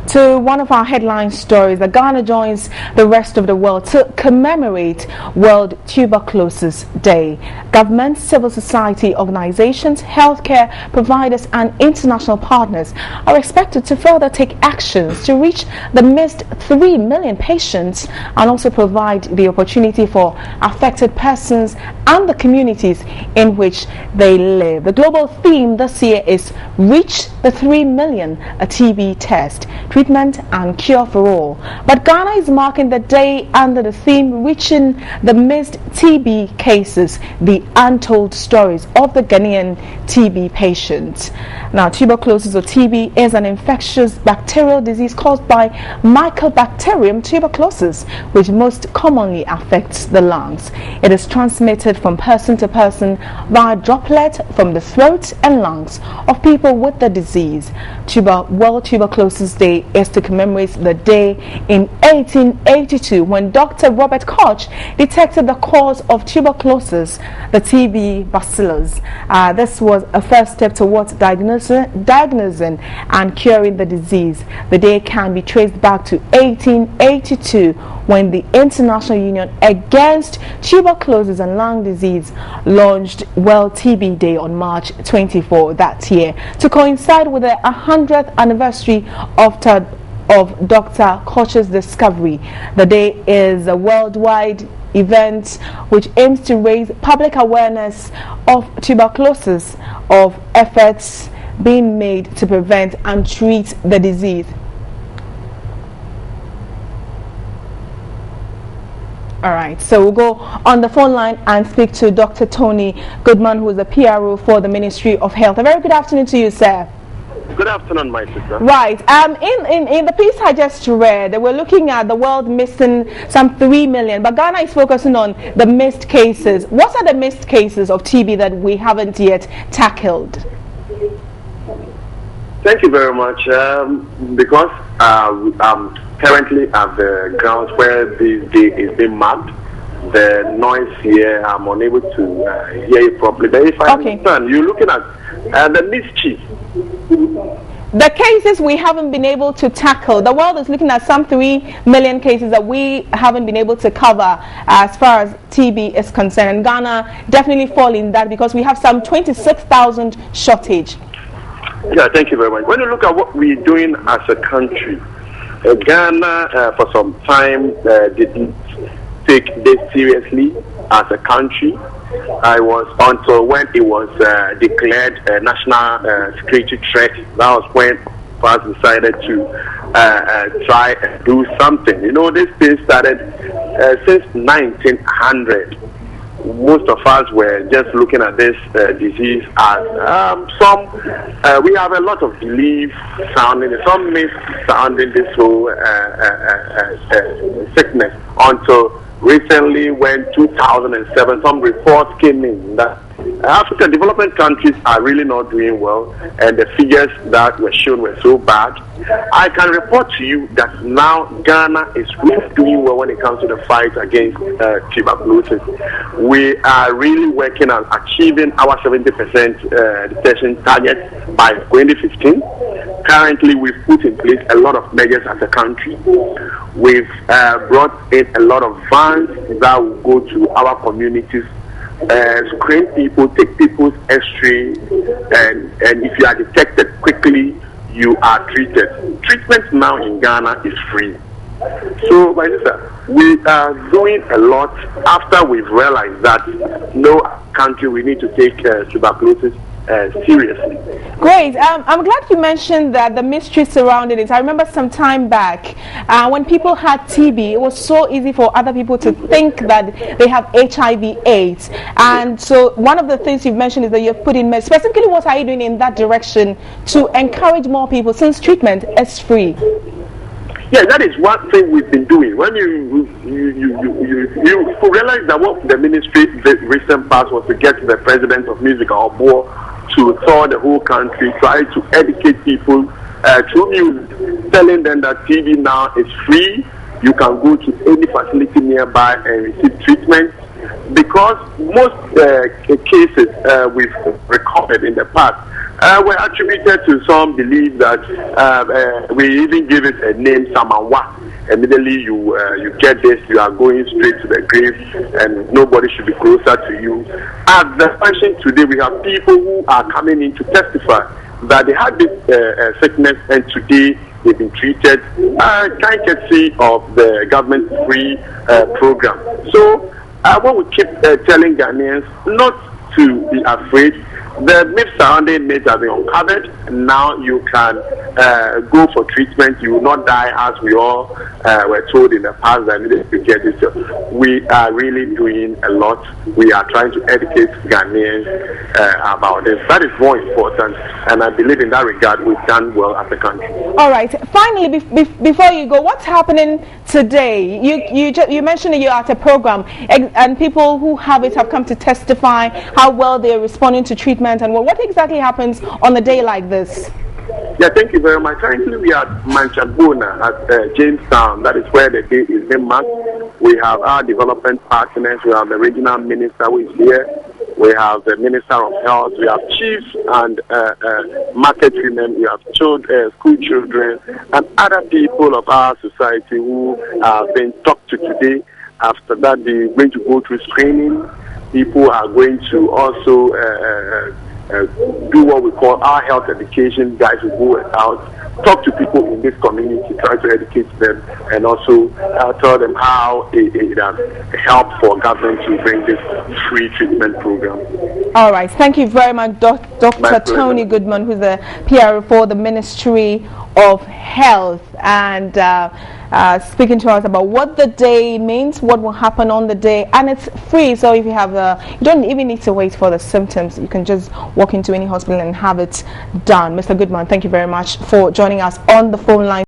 To one of our headline stories, that Ghana joins the rest of the world to commemorate World Tuberculosis Day. Government, civil society organizations, healthcare providers and international partners are expected to further take actions to reach the missed 3 million patients and also provide the opportunity for affected persons and the communities in which they live. The global theme this year is Reach the 3 million, a TB test, treatment and cure for all. But Ghana is marking the day under the theme Reaching the Missed TB Cases, the untold stories of the Ghanaian TB patients. Now, tuberculosis or TB is an infectious bacterial disease caused by Mycobacterium tuberculosis, which most commonly affects the lungs. It is transmitted from person to person via droplet from the throat and lungs of people with the disease. World Tuberculosis Day is to commemorate the day in 1882 when Dr. Robert Koch detected the cause of tuberculosis, the TB bacillus. This was a first step towards diagnosing and curing the disease. The day can be traced back to 1882 when the International Union Against Tuberculosis and Lung Disease launched World TB Day on March 24 that year to coincide with the 100th anniversary of Dr. Koch's discovery. The day is a worldwide event which aims to raise public awareness of tuberculosis, of efforts being made to prevent and treat the disease. All right, so we'll go on the phone line and speak to Dr. Tony Goodman, who is a PRO for the Ministry of Health. A very good afternoon to you, sir. Good afternoon, my sister. Right. In the piece I just read, we're looking at the world missing some 3 million, but Ghana is focusing on the missed cases. What are the missed cases of TB that we haven't yet tackled? Thank you very much. Because currently at the grounds where this day is being marked, the noise here, I'm unable to hear it properly. But if I understand, you're looking at the mischief. The cases we haven't been able to tackle. The world is looking at some 3 million cases that we haven't been able to cover as far as TB is concerned. And Ghana definitely fall in that because we have some 26,000 shortage. Yeah, thank you very much. When you look at what we're doing as a country, Ghana for some time didn't take this seriously as a country. I was until when it was declared a national security threat. That was when us decided to try and do something. You know, this thing started since 1900. Most of us were just looking at this disease as we have a lot of belief sounding, some myths surrounding this whole sickness until recently when 2007 some reports came in that African development countries are really not doing well and the figures that were shown were so bad. I can report to you that now Ghana is really doing well when it comes to the fight against tuberculosis. We are really working on achieving our 70% detection target by 2015. Currently, we've put in place a lot of measures as a country. We've brought in a lot of vans that will go to our communities, screen people, take people's X-ray, and if you are detected quickly, you are treated. Treatment now in Ghana is free. So, my sister, we are doing a lot after we've realized that no country we need to take tuberculosis seriously. Great. I'm glad you mentioned that the mystery surrounding it. I remember some time back when people had TB, it was so easy for other people to think that they have HIV/AIDS. And so one of the things you've mentioned is that you've put in, specifically what are you doing in that direction to encourage more people since treatment is free? Yeah, that is one thing we've been doing. When you realize that what the ministry, the recent past, was to get the president of music or board to tour the whole country, try to educate people through music, telling them that TB now is free. You can go to any facility nearby and receive treatment. Because most cases we've recorded in the past Were attributed to some belief that we even give it a name, Samawa. Immediately you get this, you are going straight to the grave, and nobody should be closer to you. As the function today, we have people who are coming in to testify that they had this sickness, and today they've been treated courtesy of the government-free program. So what we keep telling Ghanaians not to be afraid. The myths surrounding it have been uncovered. Now you can go for treatment. You will not die, as we all were told in the past that needed to get this. We are really doing a lot. We are trying to educate Ghanaians about this. That is more important, and I believe in that regard we've done well as a country. All right. Finally, before you go, what's happening today? You mentioned that you're at a program, and people who have it have come to testify how well they're responding to treatment. And what exactly happens on a day like this? Yeah, thank you very much. Currently, we are at Manchabona at Jamestown. That is where the day is being marked. We have our development partners. We have the regional minister who is here. We have the minister of health. We have chiefs and market women. We have children, school children, and other people of our society who have been talked to today. After that, they're going to go through screening. People are going to also do what we call our health education. Guys who go out, talk to people in this community, try to educate them, and also tell them how it has helped for government to bring this free treatment program. All right. Thank you very much, Dr. Tony Goodman, who's the PR for the Ministry of Health, and speaking to us about what the day means, what will happen on the day, and it's free. So if you have you don't even need to wait for the symptoms. You can just walk into any hospital and have it done. Mr. Goodman, thank you very much for joining us on the phone line.